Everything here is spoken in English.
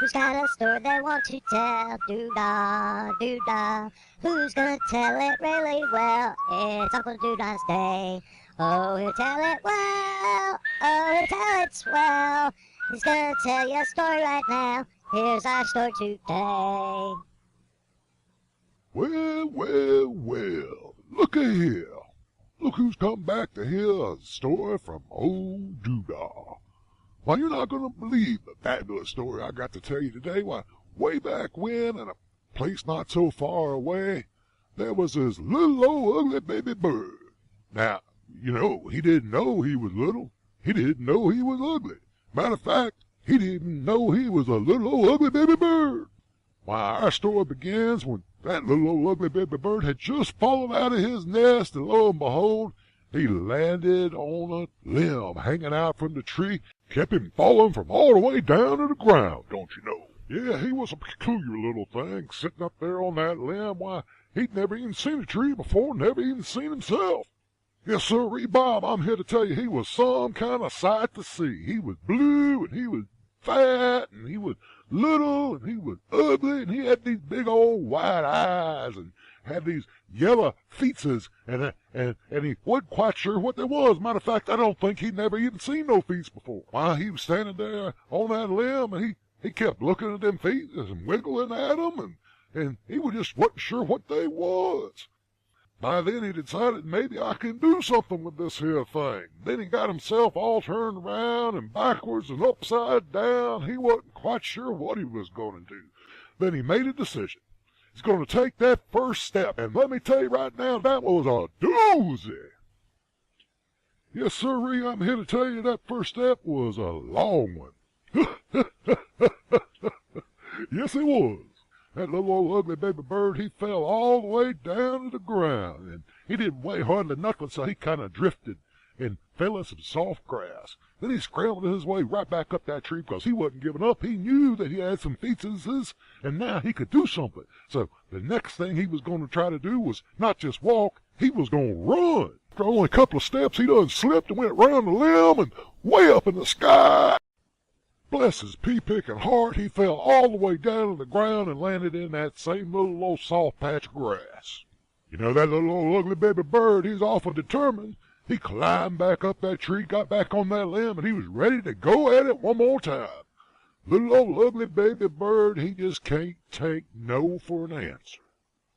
Who's got a story they want to tell? Doo-dah, doo-dah. Who's gonna tell it really well? It's Uncle Doodah's day. Oh, he'll tell it well. Oh, he'll tell it swell. He's gonna tell you a story right now. Here's our story today. Well, well, well, looky here. Look who's come back to hear a story from old Doodah. Why, you're not going to believe the fabulous story I got to tell you today. Why, way back when, in a place not so far away, there was this little old ugly baby bird. Now, you know, he didn't know he was little. He didn't know he was ugly. Matter of fact, he didn't know he was a little old ugly baby bird. Why, our story begins when that little old ugly baby bird had just fallen out of his nest, and lo and behold, he landed on a limb hanging out from the tree, kept him falling from all the way down to the ground, don't you know? Yeah, he was a peculiar little thing, sitting up there on that limb. Why, he'd never even seen a tree before, never even seen himself. Yes, sirree, Bob, I'm here to tell you he was some kind of sight to see. He was blue, and he was fat, and he was little, and he was ugly, and he had these big old white eyes, and had these yellow feetses, and he wasn't quite sure what they was. Matter of fact, I don't think he'd never even seen no feet before. Why, he was standing there on that limb, and he kept looking at them feet and wiggling at them, and he was just wasn't sure what they was. By then he decided maybe I can do something with this here thing. Then he got himself all turned around and backwards and upside down. He wasn't quite sure what he was going to do. Then he made a decision. He's going to take that first step, and let me tell you right now, that was a doozy. Yes, sirree, I'm here to tell you that first step was a long one. Yes, it was. That little old ugly baby bird, he fell all the way down to the ground, and he didn't weigh hardly nothing, so he kind of drifted and fell in some soft grass. Then he scrambled his way right back up that tree because he wasn't giving up. He knew that he had some featuses, and now he could do something. So the next thing he was going to try to do was not just walk, he was going to run. After only a couple of steps, he done slipped and went around the limb and way up in the sky. Bless his pea-picking heart, he fell all the way down to the ground and landed in that same little old soft patch of grass. You know, that little old ugly baby bird, he's awful determined. He climbed back up that tree, got back on that limb, and he was ready to go at it one more time. Little old ugly baby bird, he just can't take no for an answer.